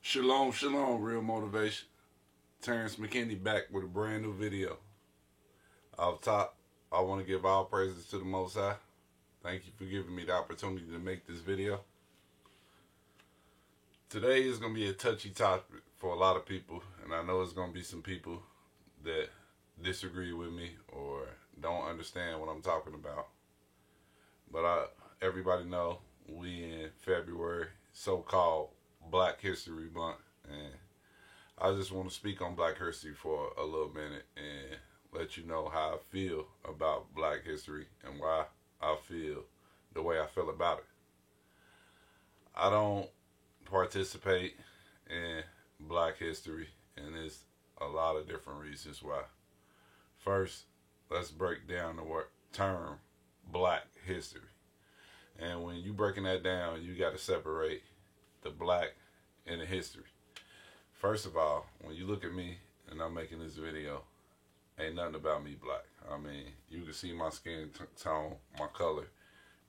Shalom, shalom, real motivation. Terrence McKinney back with a brand new video. Off top, I want to give all praises to the Most High. Thank you for giving me the opportunity to make this video. Today is going to be a touchy topic for a lot of people, and I know there's going to be some people that disagree with me or don't understand what I'm talking about. But everybody know we in February, so-called Black History Month, and I just want to speak on Black history for a little minute and let you know how I feel about Black history and why I feel the way I feel about it. I don't participate in Black history, and there's a lot of different reasons why. First, let's break down the term Black history. And when you breaking that down, you got to separate the black and the history. First of all, when you look at me and I'm making this video, ain't nothing about me black. I mean, you can see my skin tone, my color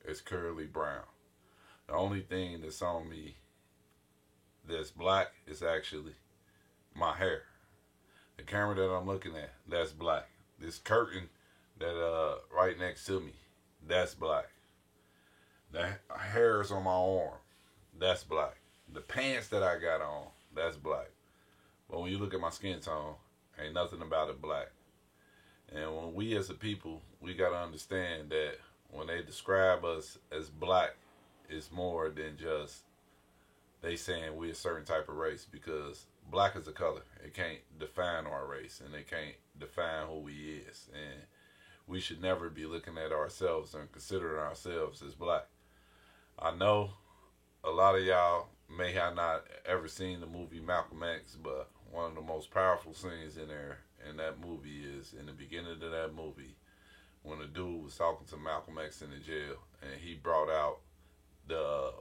is curly brown. The only thing that's on me that's black is actually my hair. The camera that I'm looking at, that's black. This curtain that right next to me, that's black. The hairs on my arm, that's black. The pants that I got on, that's black. But when you look at my skin tone, ain't nothing about it black. And when we as a people, we got to understand that when they describe us as black, it's more than just they saying we a certain type of race, because black is a color. It can't define our race, and it can't define who we is. And we should never be looking at ourselves and considering ourselves as black. I know a lot of y'all may have not ever seen the movie Malcolm X, but one of the most powerful scenes in there in that movie is in the beginning of that movie when the dude was talking to Malcolm X in the jail, and he brought out the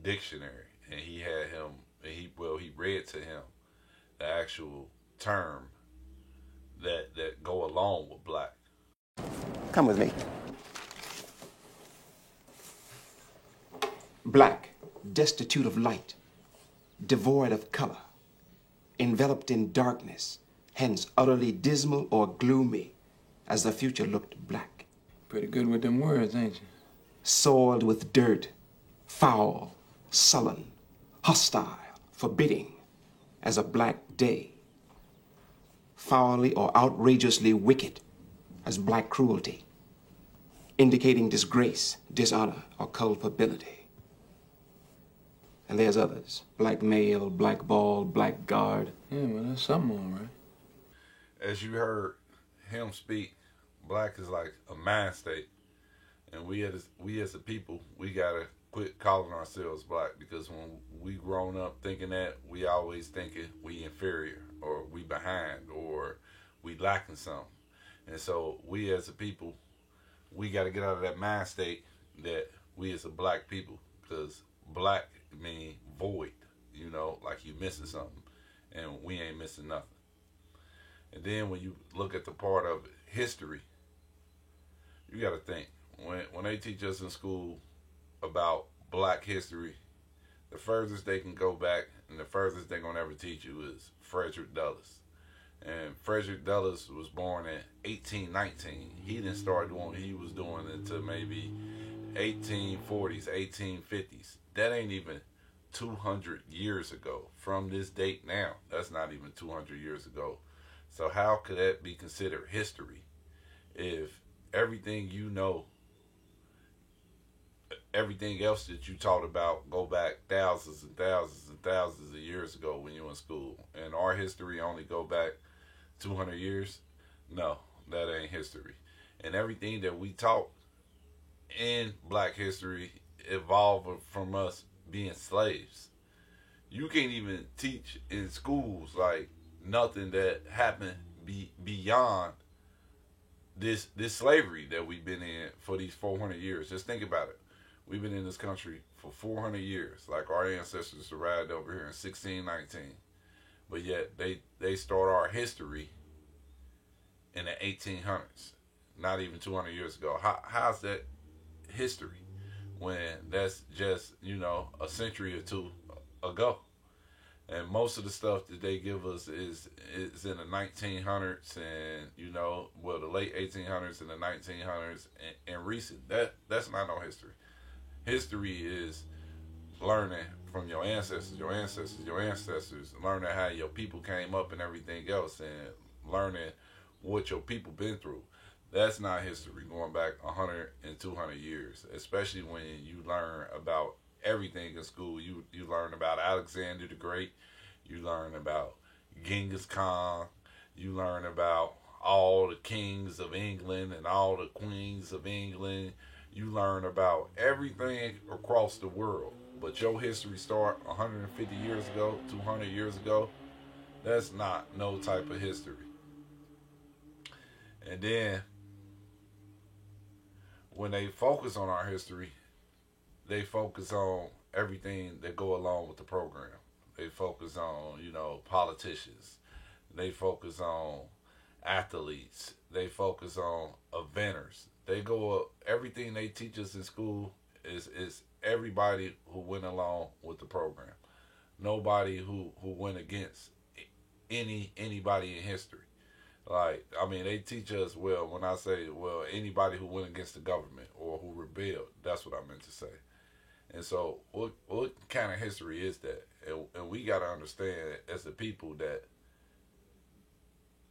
dictionary, and he had him, and he read to him the actual term that go along with black. Come with me. Black, destitute of light, devoid of color, enveloped in darkness, hence utterly dismal or gloomy, as the future looked black. Pretty good with them words, ain't you? Soiled with dirt, foul, sullen, hostile, forbidding, as a black day. Foully or outrageously wicked, as black cruelty, indicating disgrace, dishonor, or culpability. And there's others. Black male, black ball, black guard. Yeah, well, that's something all right. As you heard him speak, black is like a mind state. And we as a people, we got to quit calling ourselves black, because when we grown up thinking that, we always thinking we inferior, or we behind, or we lacking something. And so we as a people, we got to get out of that mind state that we as a black people, because black mean void, like you missing something, and we ain't missing nothing. And then when you look at the part of history, you got to think, when they teach us in school about black history, the furthest they can go back and the furthest they're going to ever teach you is Frederick Douglass. And Frederick Douglass was born in 1819. He didn't start doing what he was doing until maybe 1840s, 1850s. That ain't even 200 years ago. From this date now, that's not even 200 years ago. So how could that be considered history if everything everything else that you taught about go back thousands and thousands and thousands of years ago when you were in school, and our history only go back 200 years? No, that ain't history. And everything that we taught in black history evolved from us being slaves. You can't even teach in schools like nothing that happened beyond this slavery that we've been in for these 400 years. Just think about it. We've been in this country for 400 years, like our ancestors arrived over here in 1619. But yet they start our history in the 1800s, not even 200 years ago. How's that history when that's just, a century or two ago? And most of the stuff that they give us is in the 1900s and the late 1800s and the 1900s and recent. That's not no history. History is learning from your ancestors, your ancestors, learning how your people came up and everything else, and learning what your people been through. That's not history going back 100 and 200 years, especially when you learn about everything in school. You learn about Alexander the Great, you learn about Genghis Khan, you learn about all the kings of England and all the queens of England. You learn about everything across the world. But your history start 150 years ago, 200 years ago. That's not no type of history. And then when they focus on our history, they focus on everything that go along with the program. They focus on, politicians. They focus on athletes. They focus on eventers. They go everything they teach us in school is everybody who went along with the program. Nobody who went against anybody in history. Like, I mean, they teach us, well, when I say, well, anybody who went against the government or who rebelled, that's what I meant to say. And so, what kind of history is that? And we got to understand as the people that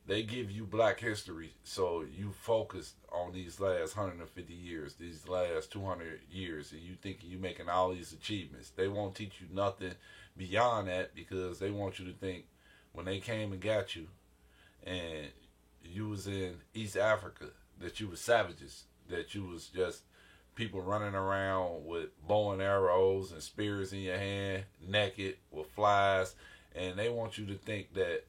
they give you black history, so you focus on these last 150 years, these last 200 years, and you think you making all these achievements. They won't teach you nothing beyond that because they want you to think when they came and got you and you was in East Africa that you was savages, that you was just people running around with bow and arrows and spears in your hand, naked with flies, and they want you to think that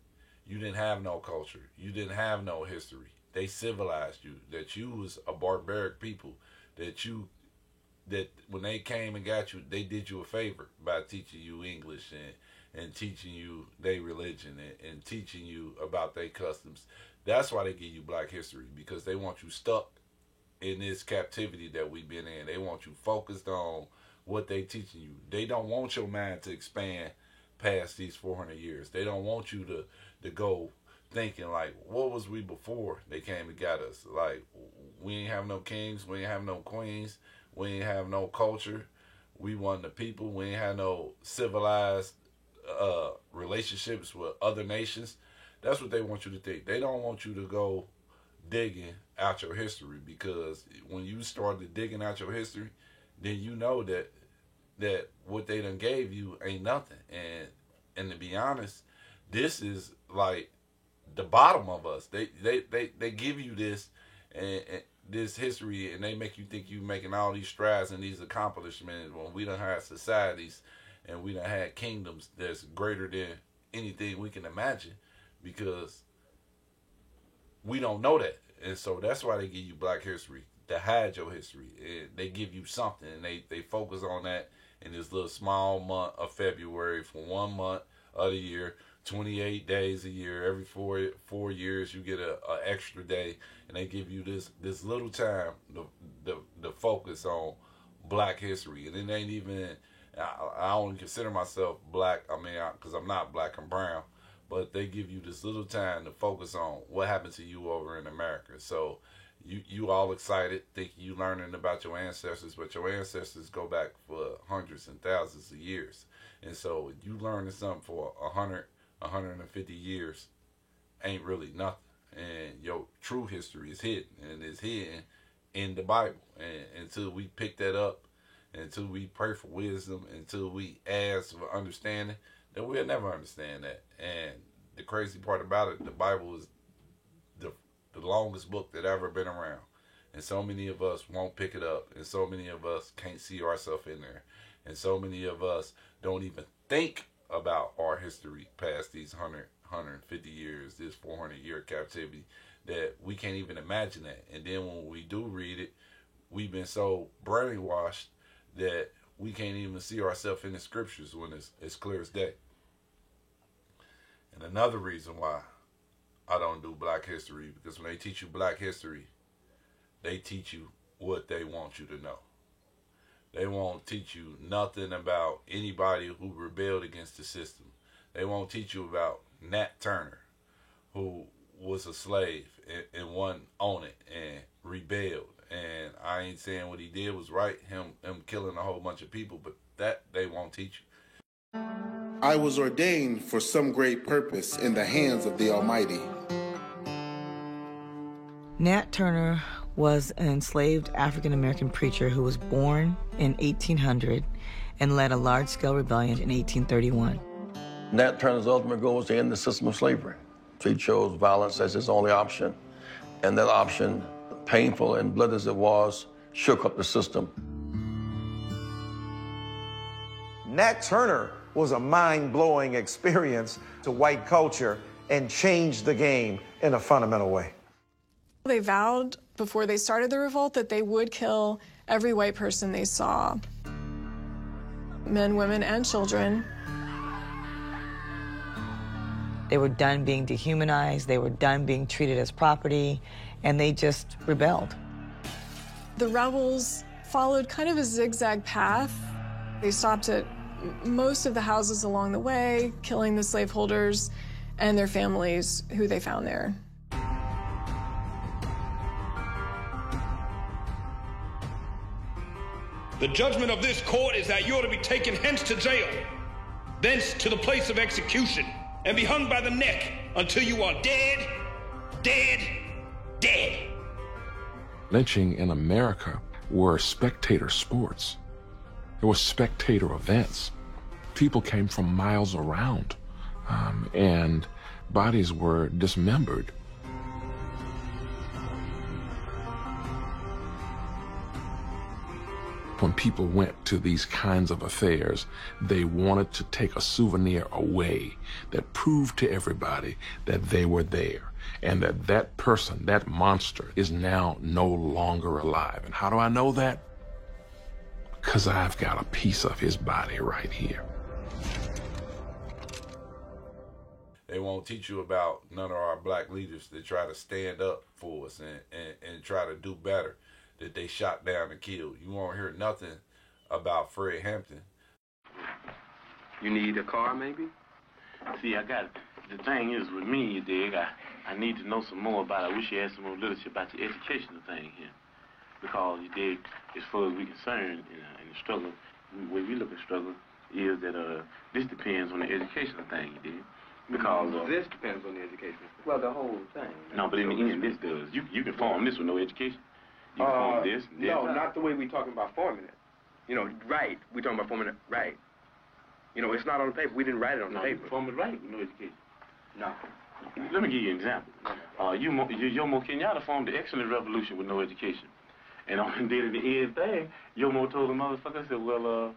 you didn't have no culture, you didn't have no history. They civilized you, that you was a barbaric people, that when they came and got you, they did you a favor by teaching you English and teaching you their religion and teaching you about their customs. That's why they give you black history, because they want you stuck in this captivity that we've been in. They want you focused on what they teaching you. They don't want your mind to expand past these 400 years. They don't want you to go thinking like, what was we before they came and got us? Like, we ain't have no kings, we ain't have no queens, we ain't have no culture. We wasn't the people. We ain't had no civilized relationships with other nations. That's what they want you to think. They don't want you to go digging out your history, because when you started digging out your history, then you know that what they done gave you ain't nothing. And to be honest, this is like the bottom of us. They give you this and this history, and they make you think you making all these strides and these accomplishments when we done had societies and we done had kingdoms that's greater than anything we can imagine, because we don't know that. And so that's why they give you black history, to hide your history. And they give you something, and they focus on that in this little small month of February for 1 month of the year, 28 days a year. Every four years you get a extra day, and they give you this little time to focus on black history. And it ain't even, I don't consider myself black, I mean, because I'm not black, I'm brown. But they give you this little time to focus on what happened to you over in America. So you all excited, thinking you learning about your ancestors, but your ancestors go back for hundreds and thousands of years. And so you learning something for 100, 150 years ain't really nothing. And your true history is hidden, and it's hidden in the Bible. And until we pick that up, until we pray for wisdom, until we ask for understanding, then we'll never understand that. And the crazy part about it, the Bible is the longest book that ever been around. And so many of us won't pick it up. And so many of us can't see ourselves in there. And so many of us don't even think about our history past these 100, 150 years, this 400-year captivity, that we can't even imagine that. And then when we do read it, we've been so brainwashed that we can't even see ourselves in the scriptures when it's clear as day. And another reason why I don't do black history, because when they teach you black history, they teach you what they want you to know. They won't teach you nothing about anybody who rebelled against the system. They won't teach you about Nat Turner, who was a slave and wasn't on it and rebelled. And I ain't saying what he did was right, him killing a whole bunch of people, but that they won't teach you. I was ordained for some great purpose in the hands of the Almighty. Nat Turner was an enslaved African-American preacher who was born in 1800 and led a large-scale rebellion in 1831. Nat Turner's ultimate goal was to end the system of slavery. So he chose violence as his only option. And that option, painful and bloody as it was, shook up the system. Nat Turner was a mind-blowing experience to white culture and changed the game in a fundamental way. They vowed before they started the revolt that they would kill every white person they saw. Men, women, and children. They were done being dehumanized, they were done being treated as property, and they just rebelled. The rebels followed kind of a zigzag path. They stopped at most of the houses along the way, killing the slaveholders and their families who they found there. The judgment of this court is that you are to be taken hence to jail, thence to the place of execution, and be hung by the neck until you are dead, dead, dead. Lynching in America were spectator sports. It was spectator events. People came from miles around, and bodies were dismembered. When people went to these kinds of affairs, they wanted to take a souvenir away that proved to everybody that they were there and that that person, that monster, is now no longer alive. And how do I know that? Because I've got a piece of his body right here. They won't teach you about none of our black leaders that try to stand up for us and try to do better, that they shot down and killed. You won't hear nothing about Fred Hampton. You need a car, maybe? See, the thing is with me, you dig, I need to know some more about it. I wish you had some more literature about the educational thing here. Because, you dig, as far as we're concerned in the struggle, the way we look at struggle is that this depends on the educational thing, you dig. Because this depends on the education. Well, the whole thing. No, but in the end, this does. You can form this with no education. You can form this and this. No, not the way we're talking about forming it. You know, right. We're talking about forming it right. You know, it's not on the paper. We didn't write it on the paper. You can form it right with no education. No. Let me give you an example. Jomo Kenyatta formed the excellent revolution with no education. And on the end thing, Jomo told the motherfucker, said, well,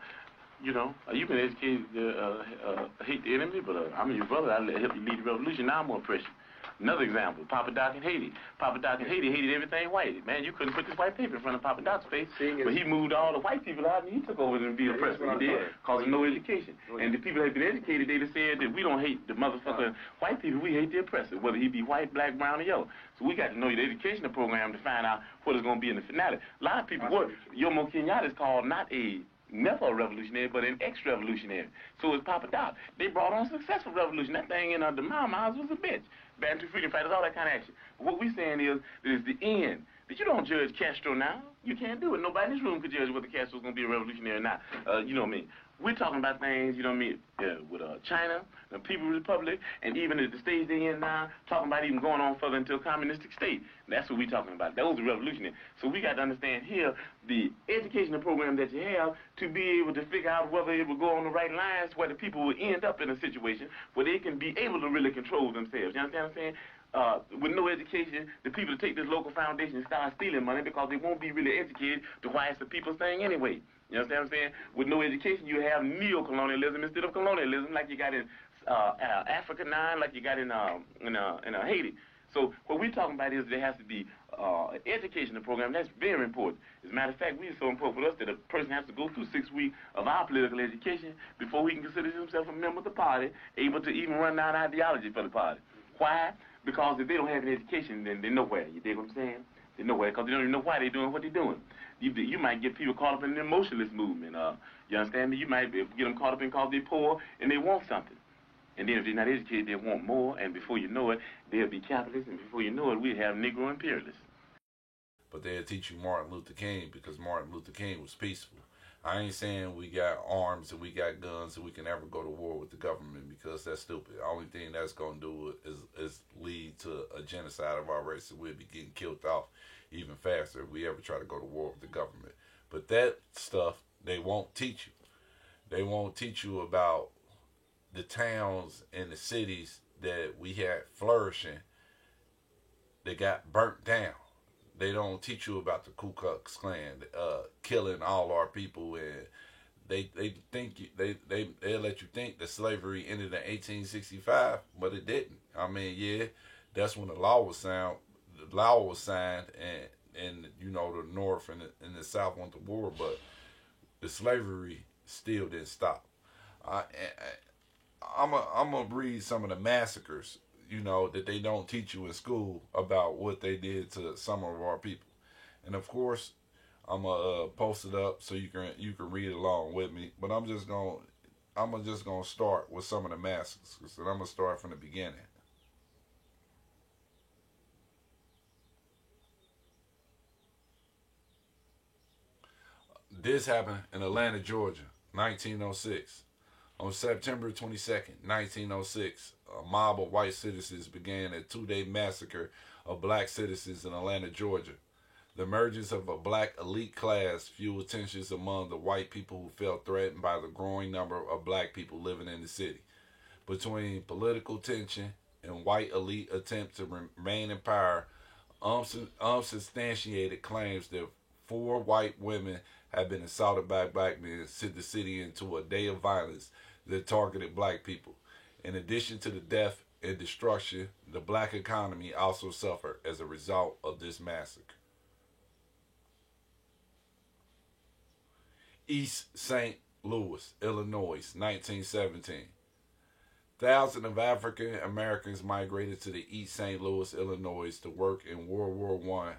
you know, you can educate, hate the enemy, but I'm your brother. I'll help you lead the revolution. Now I'm going to oppress you. Another example, Papa Doc in Haiti. Papa Doc in Haiti hated everything white. Man, you couldn't put this white paper in front of Papa Doc's face. But he moved all the white people out and he took over and be oppressed. He did, because of no education. And the people that have been educated, they said that we don't hate the motherfucking white people, we hate the oppressor, whether he be white, black, brown, or yellow. So we got to know the educational program to find out what is going to be in the finale. A lot of people, Jomo Kenyatta is called never a revolutionary, but an ex-revolutionary. So is Papa Doc. They brought on a successful revolution. That thing in the Mao's was a bitch. Bantu freedom fighters, all that kind of action. What we're saying is that it's the end. That you don't judge Castro now. You can't do it. Nobody in this room could judge whether Castro's going to be a revolutionary or not. You know what I mean? We're talking about things, you know what I mean, with China, the People's Republic, and even at the stage they're in now, talking about even going on further into a communistic state. That's what we're talking about. Those are revolutionary. So we got to understand here the educational program that you have to be able to figure out whether it will go on the right lines, where the people will end up in a situation where they can be able to really control themselves. You understand what I'm saying? With no education, the people that take this local foundation and start stealing money because they won't be really educated to why it's the people's thing anyway. You understand what I'm saying? With no education, you have neo-colonialism instead of colonialism, like you got in Africa now, like you got in Haiti. So what we're talking about is there has to be an educational program. That's very important. As a matter of fact, it's so important for us that a person has to go through 6 weeks of our political education before he can consider himself a member of the party, able to even run down ideology for the party. Why? Because if they don't have an education, then they're nowhere. You dig what I'm saying? They're nowhere because they don't even know why they're doing what they're doing. You might get people caught up in the emotionalist movement. You understand me? You might get them caught up in because they're poor and they want something. And then if they're not educated, they want more, and before you know it, they'll be capitalists, and before you know it, we have Negro imperialists. But they'll teach you Martin Luther King because Martin Luther King was peaceful. I ain't saying we got arms and we got guns and we can ever go to war with the government because that's stupid. The only thing that's going to do is lead to a genocide of our race, and we'll be getting killed off even faster if we ever try to go to war with the government. But that stuff, they won't teach you. They won't teach you about the towns and the cities that we had flourishing that got burnt down. They don't teach you about the Ku Klux Klan killing all our people, and they think they'll let you think that slavery ended in 1865, but it didn't. I mean, yeah, that's when the law was signed. The law was signed, and you know, the North and the South went to war, but the slavery still didn't stop. I'm gonna read some of the massacres, you know, that they don't teach you in school about what they did to some of our people. And of course, I'm gonna post it up so you can read along with me. But I'm just gonna start with some of the massacres, and I'm gonna start from the beginning. This happened in Atlanta, Georgia, 1906. On September 22nd, 1906, a mob of white citizens began a two-day massacre of black citizens in Atlanta, Georgia. The emergence of a black elite class fueled tensions among the white people who felt threatened by the growing number of black people living in the city. Between political tension and white elite attempt to remain in power, unsubstantiated claims that 4 white women had been assaulted by black men sent the city into a day of violence that targeted black people. In addition to the death and destruction, the black economy also suffered as a result of this massacre. East St. Louis, Illinois, 1917. Thousands of African Americans migrated to the East St. Louis, Illinois to work in World War I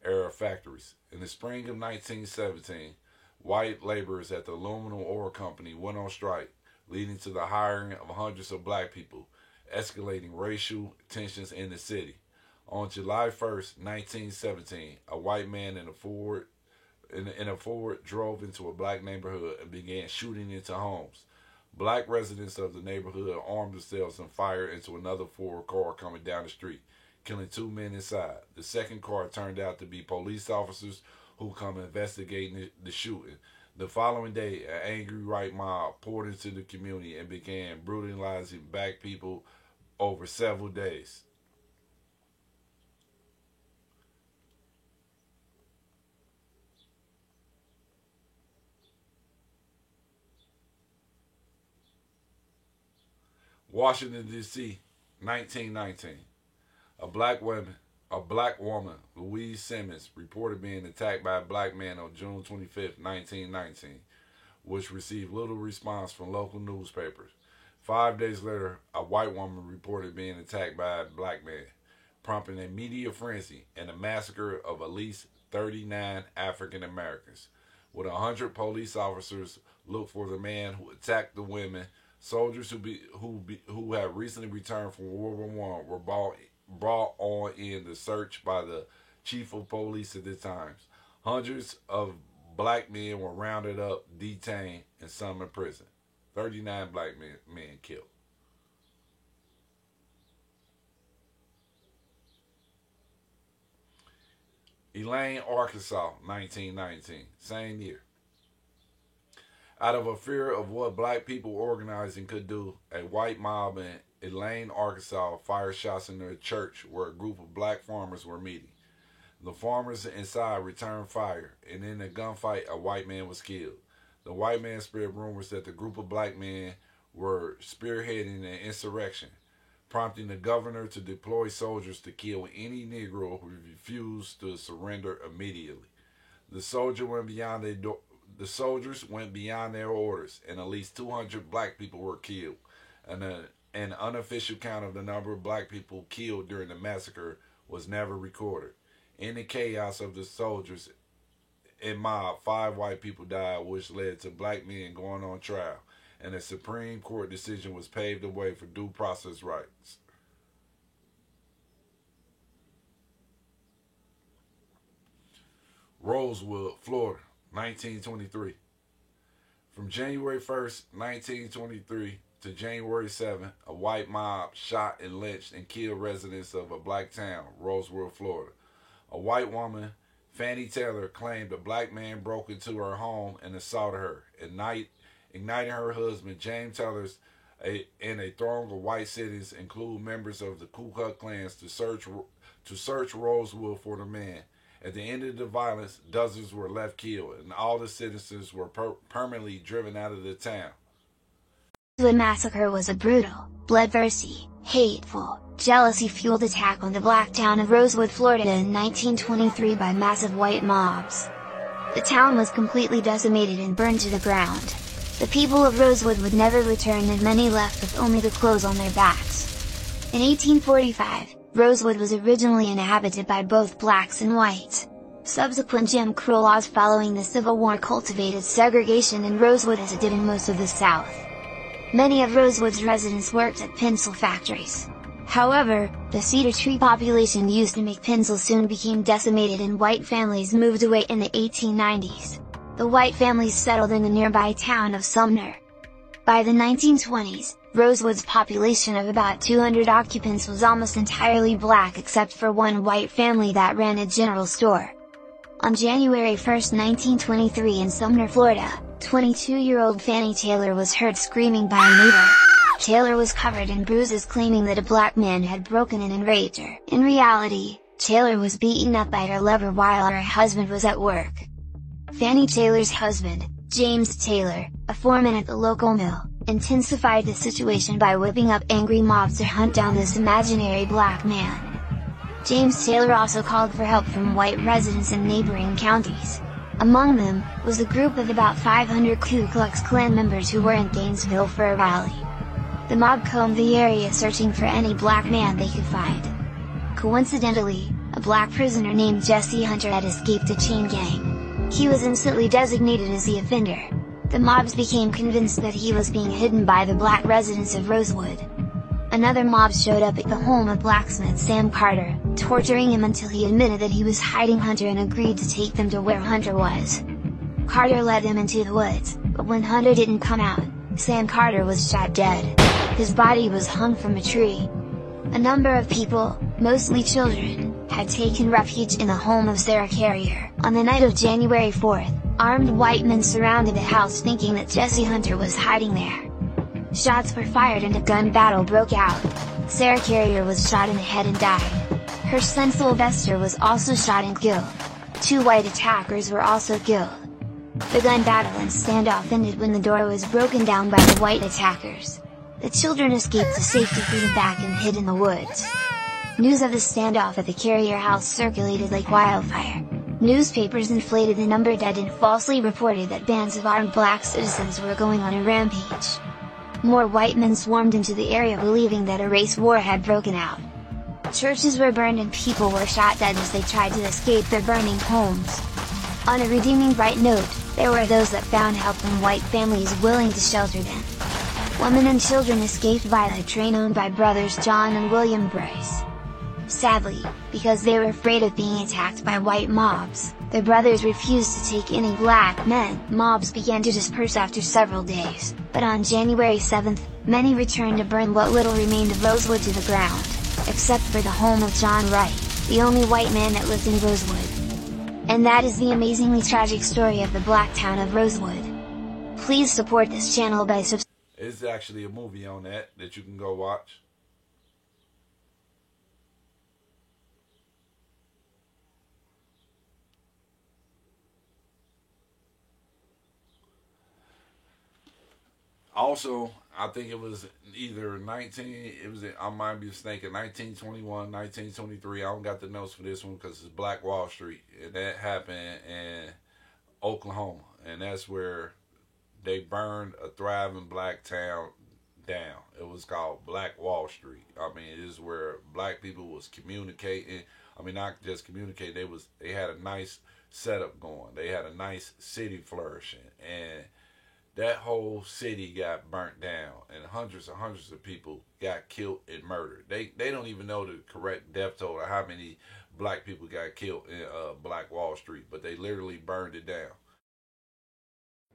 era factories. In the spring of 1917, white laborers at the Aluminum Ore Company went on strike, leading to the hiring of hundreds of black people, escalating racial tensions in the city. On July 1st, 1917, a white man in a Ford drove into a black neighborhood and began shooting into homes. Black residents of the neighborhood armed themselves and fired into another Ford car coming down the street, killing 2 men inside. The second car turned out to be police officers who come investigating the shooting. The following day, an angry white mob poured into the community and began brutalizing black people over several days. Washington, D.C., 1919. A black woman, Louise Simmons, reported being attacked by a black man on June 25, 1919, which received little response from local newspapers. 5 days later, a white woman reported being attacked by a black man, prompting a media frenzy and a massacre of at least 39 African Americans. With 100 police officers looked for the man who attacked the women. Soldiers who had recently returned from World War I were brought on in the search by the chief of police at the time. Hundreds of black men were rounded up, detained, and some in prison. 39 black men killed. Elaine, Arkansas, 1919, same year. Out of a fear of what black people organizing could do, a white mob in Elaine, Arkansas fired shots into a church where a group of black farmers were meeting. The farmers inside returned fire, and in a gunfight, a white man was killed. The white man spread rumors that the group of black men were spearheading an insurrection, prompting the governor to deploy soldiers to kill any Negro who refused to surrender immediately. The soldiers went beyond their orders, and at least 200 black people were killed. An unofficial count of the number of black people killed during the massacre was never recorded. In the chaos of the soldiers and mob, 5 white people died, which led to black men going on trial. and a Supreme Court decision was paved the way for due process rights. Rosewood, Florida, 1923. From January 1st, 1923 to January 7th, a white mob shot and lynched and killed residents of a black town, Rosewood, Florida. A white woman, Fannie Taylor, claimed a black man broke into her home and assaulted her, igniting her husband, James Taylor, in a throng of white citizens, include members of the Ku Klux Klan, to search Rosewood for the man. At the end of the violence, dozens were left killed, and all the citizens were permanently driven out of the town. The massacre was a brutal, bloodthirsty, hateful, jealousy-fueled attack on the black town of Rosewood, Florida in 1923 by massive white mobs. The town was completely decimated and burned to the ground. The people of Rosewood would never return, and many left with only the clothes on their backs. In 1845, Rosewood was originally inhabited by both blacks and whites. Subsequent Jim Crow laws following the Civil War cultivated segregation in Rosewood as it did in most of the South. Many of Rosewood's residents worked at pencil factories. However, the cedar tree population used to make pencils soon became decimated and white families moved away in the 1890s. The white families settled in the nearby town of Sumner. By the 1920s, Rosewood's population of about 200 occupants was almost entirely black except for one white family that ran a general store. On January 1, 1923 in Sumner, Florida, 22-year-old Fannie Taylor was heard screaming by a neighbor. Taylor was covered in bruises, claiming that a black man had broken in and raped her. In reality, Taylor was beaten up by her lover while her husband was at work. Fannie Taylor's husband, James Taylor, a foreman at the local mill, intensified the situation by whipping up angry mobs to hunt down this imaginary black man. James Taylor also called for help from white residents in neighboring counties. Among them, was a group of about 500 Ku Klux Klan members who were in Gainesville for a rally. The mob combed the area searching for any black man they could find. Coincidentally, a black prisoner named Jesse Hunter had escaped a chain gang. He was instantly designated as the offender. The mobs became convinced that he was being hidden by the black residents of Rosewood. Another mob showed up at the home of blacksmith Sam Carter, torturing him until he admitted that he was hiding Hunter and agreed to take them to where Hunter was. Carter led them into the woods, but when Hunter didn't come out, Sam Carter was shot dead. His body was hung from a tree. A number of people, mostly children, had taken refuge in the home of Sarah Carrier. On the night of January 4th, armed white men surrounded the house thinking that Jesse Hunter was hiding there. Shots were fired and a gun battle broke out. Sarah Carrier was shot in the head and died. Her son Sylvester was also shot and killed. 2 white attackers were also killed. The gun battle and standoff ended when the door was broken down by the white attackers. The children escaped to safety through the back and hid in the woods. News of the standoff at the Carrier house circulated like wildfire. Newspapers inflated the number dead and falsely reported that bands of armed black citizens were going on a rampage. More white men swarmed into the area believing that a race war had broken out. Churches were burned and people were shot dead as they tried to escape their burning homes. On a redeeming bright note, there were those that found help from white families willing to shelter them. Women and children escaped by a train owned by brothers John and William Bryce. Sadly, because they were afraid of being attacked by white mobs, the brothers refused to take any black men. Mobs began to disperse after several days, but on January 7th, many returned to burn what little remained of Rosewood to the ground, except for the home of John Wright, the only white man that lived in Rosewood. And that is the amazingly tragic story of the black town of Rosewood. Please support this channel by subscribing. It's actually a movie on that you can go watch. Also, I think it was either I might be mistaken, 1921, 1923. I don't got the notes for this one because it's Black Wall Street. And that happened in Oklahoma. And that's where they burned a thriving black town down. It was called Black Wall Street. I mean, it is where black people was communicating. I mean, not just communicate. They had a nice setup going. They had a nice city flourishing. And that whole city got burnt down, and hundreds of people got killed and murdered. They don't even know the correct death toll or how many black people got killed in Black Wall Street, but they literally burned it down.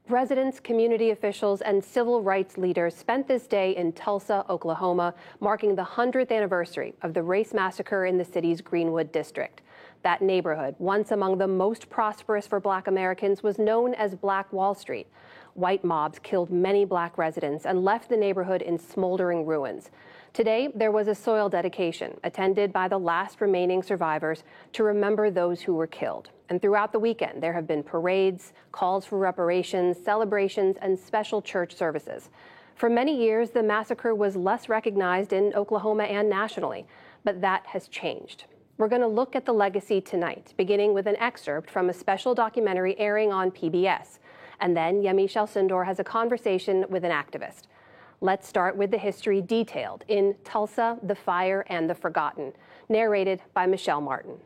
Residents, community officials, and civil rights leaders spent this day in Tulsa, Oklahoma, marking the 100th anniversary of the race massacre in the city's Greenwood district. That neighborhood, once among the most prosperous for Black Americans, was known as Black Wall Street. White mobs killed many Black residents and left the neighborhood in smoldering ruins. Today, there was a soil dedication attended by the last remaining survivors to remember those who were killed. And throughout the weekend, there have been parades, calls for reparations, celebrations, and special church services. For many years, the massacre was less recognized in Oklahoma and nationally, but that has changed. We're going to look at the legacy tonight, beginning with an excerpt from a special documentary airing on PBS. And then Yamiche Alcindor has a conversation with an activist. Let's start with the history detailed in Tulsa, the Fire and the Forgotten, narrated by Michelle Martin.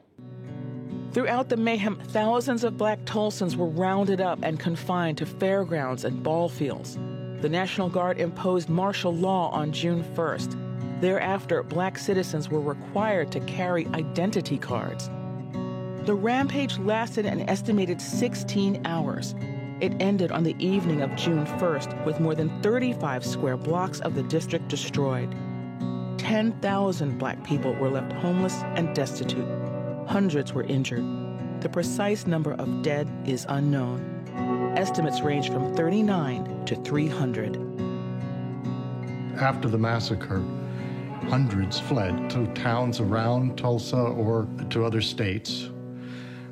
Throughout the mayhem, thousands of Black Tulsans were rounded up and confined to fairgrounds and ball fields. The National Guard imposed martial law on June 1st. Thereafter, Black citizens were required to carry identity cards. The rampage lasted an estimated 16 hours. It ended on the evening of June 1st with more than 35 square blocks of the district destroyed. 10,000 Black people were left homeless and destitute. Hundreds were injured. The precise number of dead is unknown. Estimates range from 39 to 300. After the massacre, hundreds fled to towns around Tulsa or to other states.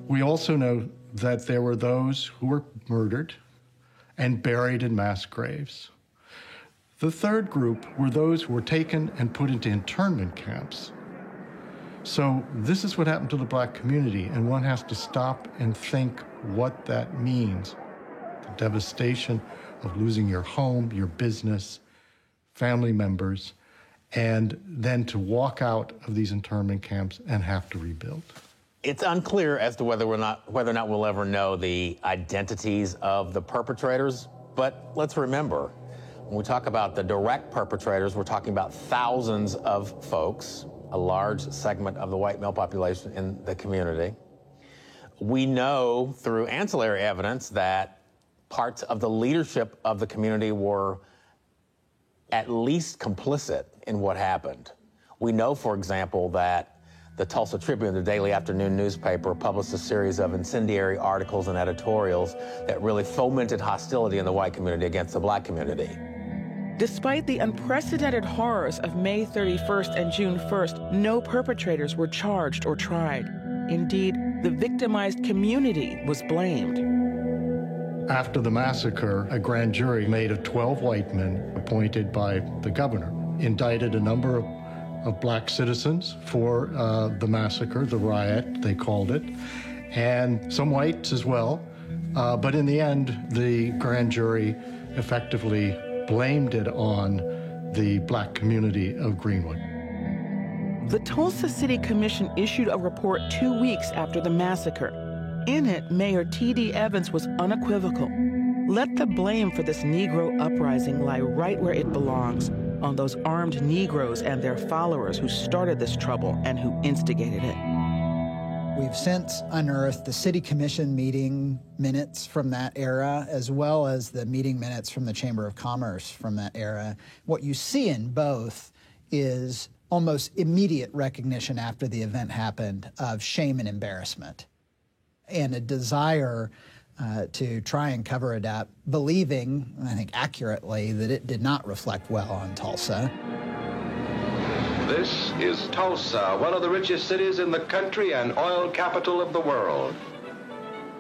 We also know that there were those who were murdered and buried in mass graves. The third group were those who were taken and put into internment camps. So this is what happened to the Black community, and one has to stop and think what that means. The devastation of losing your home, your business, family members, and then to walk out of these internment camps and have to rebuild. It's unclear as to whether or not we'll ever know the identities of the perpetrators, but let's remember, when we talk about the direct perpetrators, we're talking about thousands of folks, a large segment of the white male population in the community. We know through ancillary evidence that parts of the leadership of the community were at least complicit in what happened. We know, for example, that the Tulsa Tribune, the daily afternoon newspaper, published a series of incendiary articles and editorials that really fomented hostility in the white community against the Black community. Despite the unprecedented horrors of May 31st and June 1st, no perpetrators were charged or tried. Indeed, the victimized community was blamed. After the massacre, a grand jury made of 12 white men appointed by the governor indicted a number of Black citizens for the massacre, the riot, they called it, and some whites as well. But in the end, the grand jury effectively blamed it on the Black community of Greenwood. The Tulsa City Commission issued a report 2 weeks after the massacre. In it, Mayor T.D. Evans was unequivocal. Let the blame for this Negro uprising lie right where it belongs, on those armed Negroes and their followers who started this trouble and who instigated it. We've since unearthed the City Commission meeting minutes from that era, as well as the meeting minutes from the Chamber of Commerce from that era. What you see in both is almost immediate recognition after the event happened of shame and embarrassment, and a desire to try and cover it up, believing, I think accurately, that it did not reflect well on Tulsa. This is Tulsa, one of the richest cities in the country and oil capital of the world.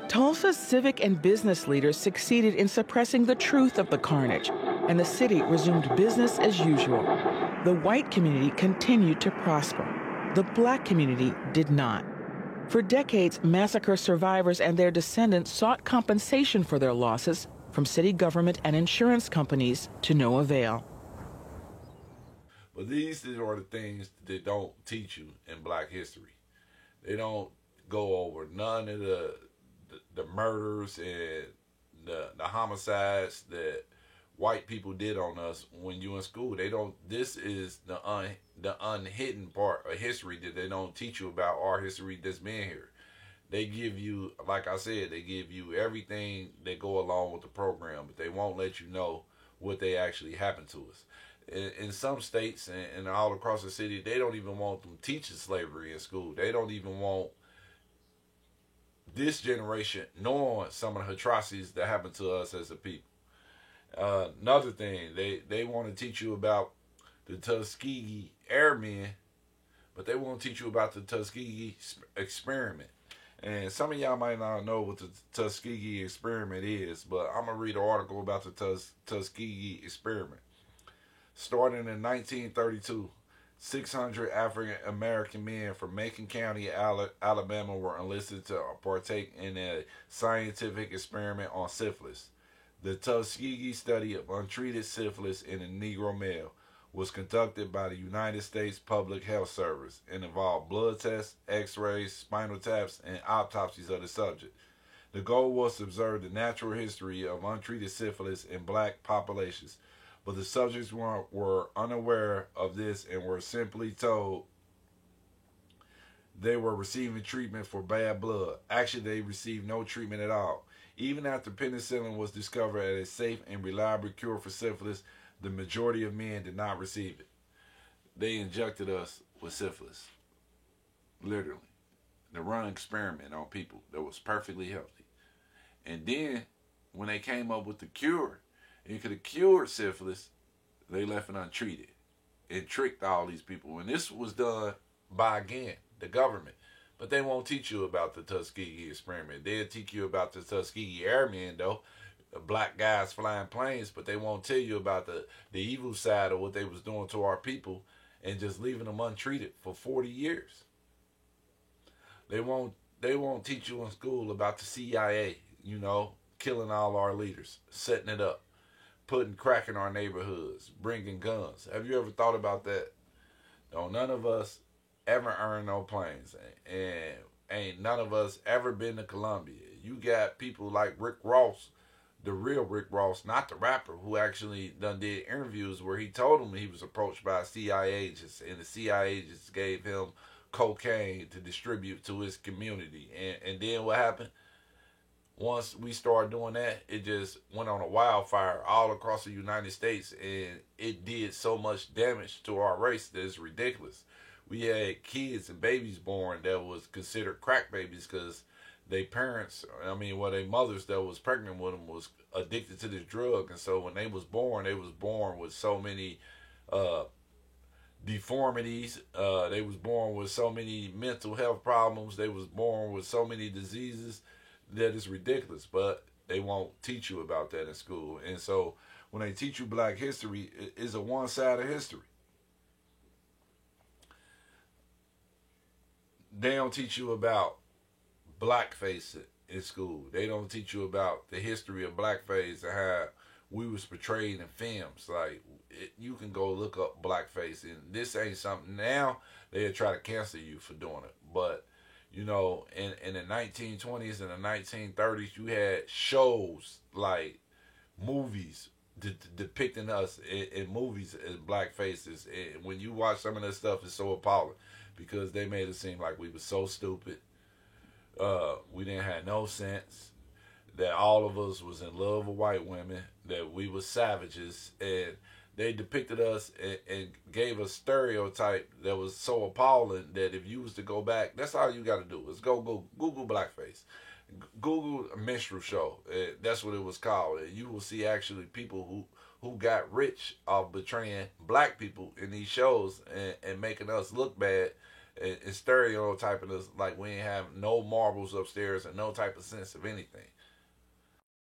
Tulsa's civic and business leaders succeeded in suppressing the truth of the carnage, and the city resumed business as usual. The white community continued to prosper. The Black community did not. For decades, massacre survivors and their descendants sought compensation for their losses from city government and insurance companies to no avail. But these are the things they don't teach you in Black history. They don't go over none of the murders and the homicides that white people did on us when you in school. They don't. This is the unhidden part of history that they don't teach you about our history that's been here. They give you, like I said, they give you everything that go along with the program, but they won't let you know what they actually happened to us. In some states and all across the city, they don't even want them teaching slavery in school. They don't even want this generation knowing some of the atrocities that happened to us as a people. Another thing, they want to teach you about the Tuskegee Airmen, but they won't teach you about the Tuskegee experiment. And some of y'all might not know what the Tuskegee experiment is, but I'm going to read an article about the Tuskegee experiment. Starting in 1932, 600 African-American men from Macon County, Alabama were enlisted to partake in a scientific experiment on syphilis. The Tuskegee study of untreated syphilis in a Negro male was conducted by the United States Public Health Service and involved blood tests, x-rays, spinal taps, and autopsies of the subject. The goal was to observe the natural history of untreated syphilis in black populations, but the subjects were unaware of this and were simply told they were receiving treatment for bad blood. Actually, they received no treatment at all. Even after penicillin was discovered as a safe and reliable cure for syphilis, the majority of men did not receive it. They injected us with syphilis. Literally. To run an experiment on people that was perfectly healthy. And then, when they came up with the cure, and could have cured syphilis, they left it untreated. It tricked all these people. And this was done by, again, the government. But they won't teach you about the Tuskegee experiment. They'll teach you about the Tuskegee Airmen, though. Black guys flying planes, but they won't tell you about the evil side of what they was doing to our people and just leaving them untreated for 40 years. They won't teach you in school about the CIA, you know, killing all our leaders, setting it up, putting crack in our neighborhoods, bringing guns. Have you ever thought about that? No, none of us ever earned no planes, and ain't none of us ever been to Colombia. You got people like Rick Ross, the real Rick Ross, not the rapper, who actually done did interviews where he told them he was approached by CIA agents, and the CIA agents gave him cocaine to distribute to his community. And then what happened? Once we started doing that, it just went on a wildfire all across the United States, and it did so much damage to our race that it's ridiculous. We had kids and babies born that was considered crack babies because their parents, their mothers that was pregnant with them was addicted to this drug. And so when they was born with so many deformities. They was born with so many mental health problems. They was born with so many diseases that it's ridiculous. But they won't teach you about that in school. And so when they teach you black history, it's a one-sided history. They don't teach you about blackface in school. They don't teach you about the history of blackface and how we was portrayed in films. Like, you can go look up blackface, and this ain't something now they'll try to cancel you for doing it. But, you know, in the 1920s and the 1930s, you had shows like movies depicting us in movies as black faces. And when you watch some of that stuff, it's so appalling because they made it seem like we were so stupid. We didn't have no sense, that all of us was in love with white women, that we were savages, and they depicted us and gave a stereotype that was so appalling that if you was to go back, that's all you got to do is Google blackface. Google a minstrel show. That's what it was called. You will see actually people who got rich off betraying black people in these shows and making us look bad and stereotyping us like we ain't have no marbles upstairs and no type of sense of anything.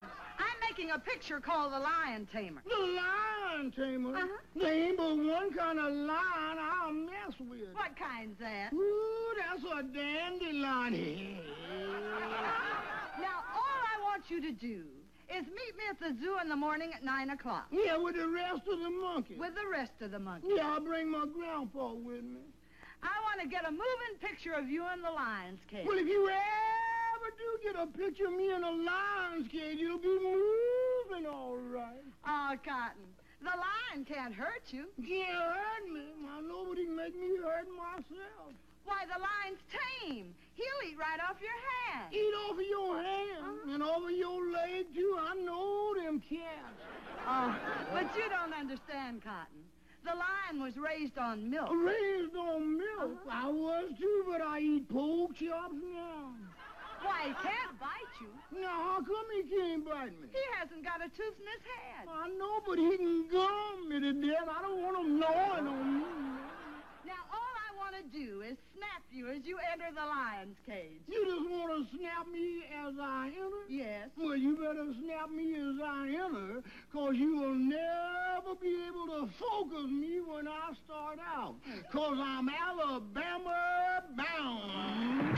I'm making a picture called The Lion Tamer. The Lion Tamer? Uh-huh. There ain't but one kind of lion I'll mess with. What kind's that? Ooh, that's a dandelion. Now, all I want you to do is meet me at the zoo in the morning at 9 o'clock. Yeah, with the rest of the monkeys. With the rest of the monkeys. Yeah, I'll bring my grandpa with me. I want to get a moving picture of you in the lion's cage. Well, if you ever ever do get a picture of me in a lion's cage, you'll be moving all right. Oh, Cotton, the lion can't hurt you. Can't hurt me. Well, nobody make me hurt myself. Why, the lion's tame. He'll eat right off your hand. Eat off of your hand and off of your leg, too. I know them cats. Oh, but you don't understand, Cotton. The lion was raised on milk. Raised on milk? I was, too, but I eat pork chops now. Why, he can't bite you. Now, how come he can't bite me? He hasn't got a tooth in his head. I know, but he can gum me to death. I don't want him gnawing on me. Now, all I want to do is snap you as you enter the lion's cage. You just want to snap me as I enter? Yes. Well, you better snap me as I enter, because you will never be able to focus me when I start out, because I'm Alabama bound.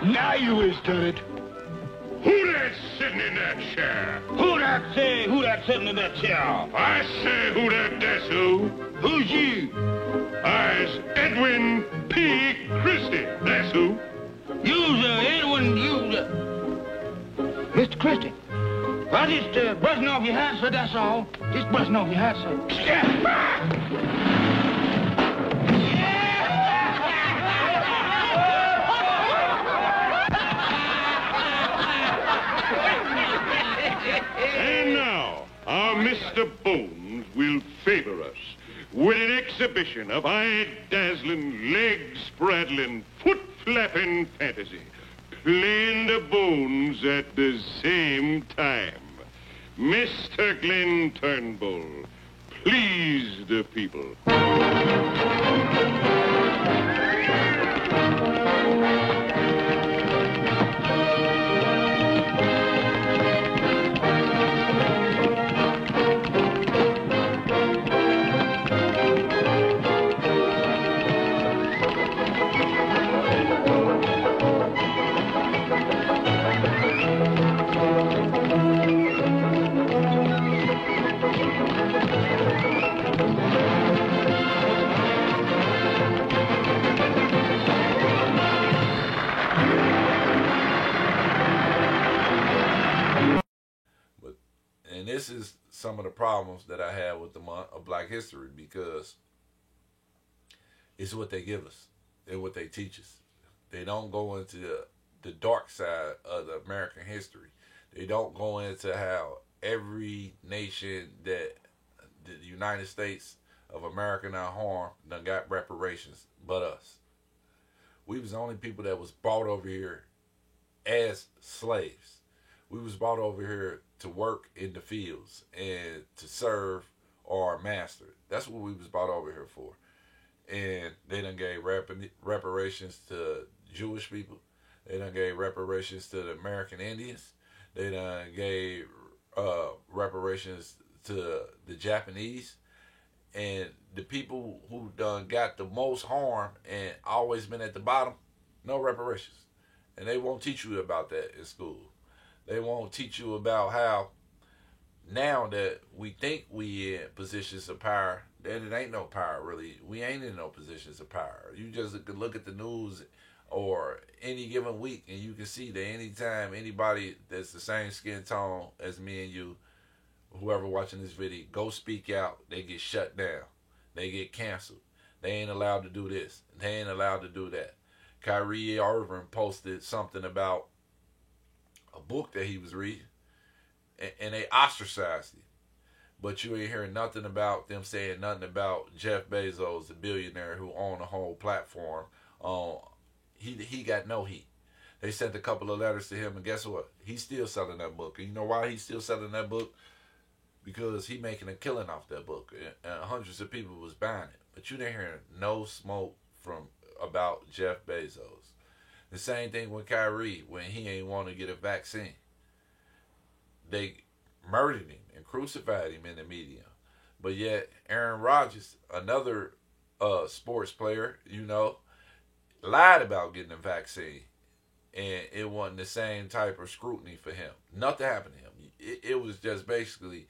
Now you is done it. Who that's sitting in that chair? Who that sitting in that chair? I say who that's who. Who's you? I's Edwin P. Christie. That's who. You's Edwin, Mr. Christie. I just brushing off your hat, sir, that's all. Just brushing off your hat, sir. Step back! And now, our Mr. Bones will favor us with an exhibition of eye-dazzling, leg-spraddling, foot-flapping fantasy, playing the Bones at the same time. Mr. Glenn Turnbull, please the people. And this is some of the problems that I have with the month of Black History, because it's what they give us and what they teach us. They don't go into the dark side of the American history. They don't go into how every nation that the United States of America now harmed done got reparations but us. We was the only people that was brought over here as slaves. We was brought over here to work in the fields and to serve our master. That's what we was brought over here for. And they done gave reparations to Jewish people. They done gave reparations to the American Indians. They done gave reparations to the Japanese. And the people who done got the most harm and always been at the bottom, no reparations. And they won't teach you about that in school. They won't teach you about how now that we think we in positions of power, that it ain't no power really. We ain't in no positions of power. You just look at the news or any given week and you can see that anytime anybody that's the same skin tone as me and you, whoever watching this video, go speak out, they get shut down. They get canceled. They ain't allowed to do this. They ain't allowed to do that. Kyrie Irving posted something about a book that he was reading, and they ostracized him. But you ain't hearing nothing about them saying nothing about Jeff Bezos, the billionaire who owned the whole platform. He got no heat. They sent a couple of letters to him, and guess what? He's still selling that book. And you know why he's still selling that book? Because he making a killing off that book, and hundreds of people was buying it. But you didn't hear no smoke about Jeff Bezos. The same thing with Kyrie when he ain't want to get a vaccine. They murdered him and crucified him in the media. But yet Aaron Rodgers, another sports player, lied about getting a vaccine. And it wasn't the same type of scrutiny for him. Nothing happened to him. It was just basically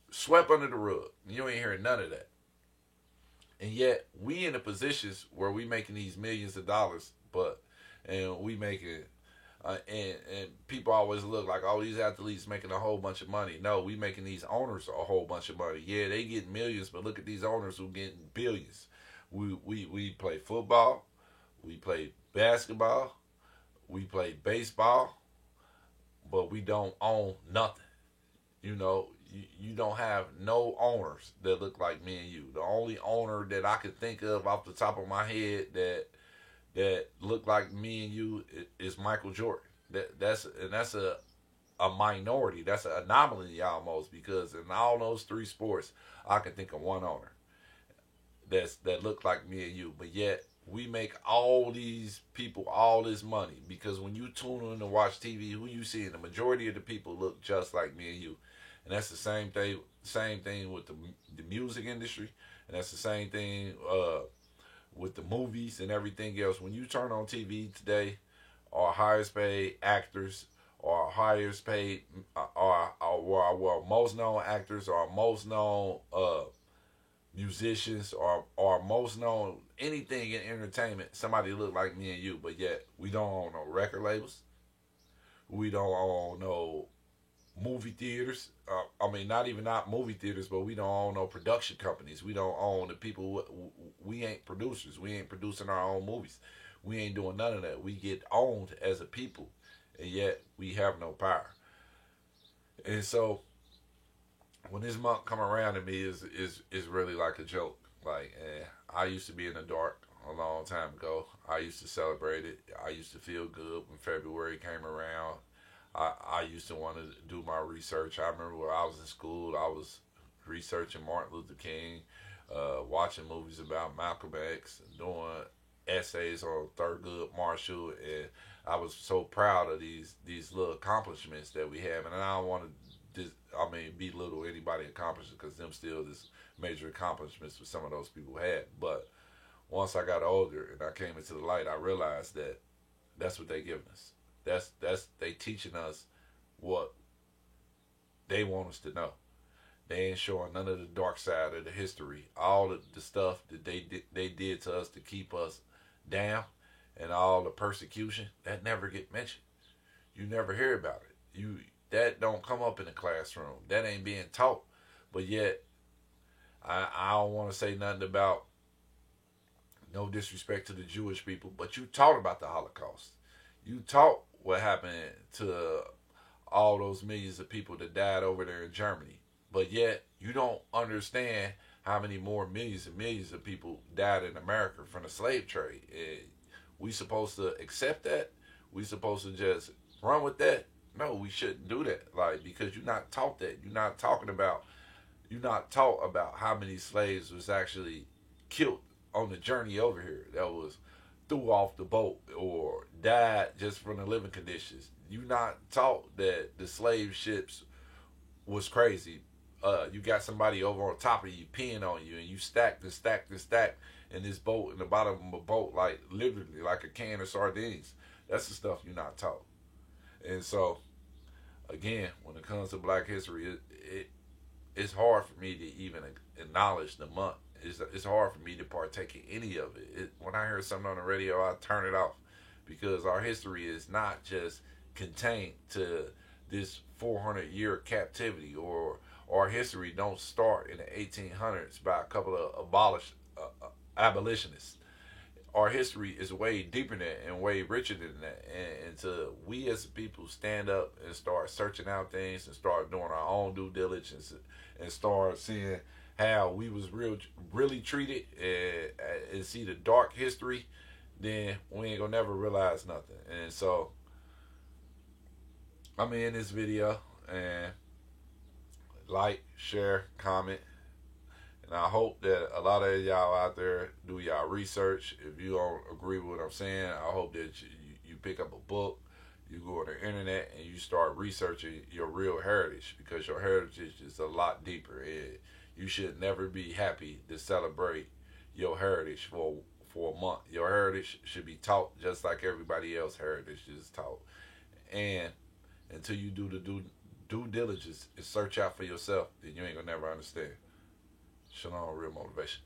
swept under the rug. You ain't hearing none of that. And yet we in the positions where we making these millions of dollars, and we making and people always look like, oh, these athletes making a whole bunch of money. No, we making these owners a whole bunch of money. Yeah, they getting millions, but look at these owners who getting billions. We play football, we play basketball, we play baseball, but we don't own nothing. You don't have no owners that look like me and you. The only owner that I can think of off the top of my head that look like me and you is Michael Jordan. That's a minority. That's an anomaly almost, because in all those three sports, I can think of one owner that look like me and you. But yet we make all these people all this money, because when you tune in to watch TV, who you see, the majority of the people look just like me and you. And that's the same thing with the music industry, and that's the same thing with the movies and everything else. When you turn on TV today, our highest paid actors, or our highest paid, or most known actors, or most known musicians, or most known anything in entertainment, somebody look like me and you. But yet we don't own no record labels. We don't own no movie theaters. Not movie theaters, but we don't own no production companies. We don't own the people. We ain't producers. We ain't producing our own movies. We ain't doing none of that. We get owned as a people, and yet we have no power. And so when this month come around to me is really like a joke. Like, I used to be in the dark a long time ago. I used to celebrate it. I used to feel good when February came around. I used to want to do my research. I remember when I was in school, I was researching Martin Luther King, watching movies about Malcolm X, doing essays on Thurgood Marshall, and I was so proud of these little accomplishments that we have. And I don't want to belittle anybody accomplished, because them still this major accomplishments that some of those people had. But once I got older and I came into the light, I realized that that's what they giving us. That's they teaching us what they want us to know. They ain't showing none of the dark side of the history. All of the stuff that they did to us to keep us down, and all the persecution, that never get mentioned. You never hear about it. That don't come up in the classroom. That ain't being taught. But yet, I don't want to say nothing about no disrespect to the Jewish people, but you taught about the Holocaust. You taught what happened to all those millions of people that died over there in Germany. But yet, you don't understand how many more millions and millions of people died in America from the slave trade. And we supposed to accept that? We supposed to just run with that? No, we shouldn't do that. Because you're not taught that. You're not taught about how many slaves was actually killed on the journey over here, that was threw off the boat or died just from the living conditions. You're not taught that the slave ships was crazy. You got somebody over on top of you peeing on you, and you stacked and stacked and stacked in this boat, in the bottom of a boat, like literally like a can of sardines. That's the stuff you're not taught. And so, again, when it comes to Black history, it's hard for me to even acknowledge the month. It's hard for me to partake in any of it. When I hear something on the radio, I turn it off, because our history is not just contained to this 400-year captivity, or our history don't start in the 1800s by a couple of abolitionists. our history is way deeper than that and way richer than that. And to we as people stand up and start searching out things and start doing our own due diligence and start seeing how we was really treated and see the dark history, then we ain't gonna never realize nothing. And so I'm in this video, and like, share, comment. And I hope that a lot of y'all out there do y'all research. If you don't agree with what I'm saying, I hope that you pick up a book, you go on the internet, and you start researching your real heritage, because your heritage is a lot deeper. You should never be happy to celebrate your heritage for a month. Your heritage should be taught just like everybody else's heritage is taught. And until you do the due diligence and search out for yourself, then you ain't gonna never understand. Shalom, real motivation.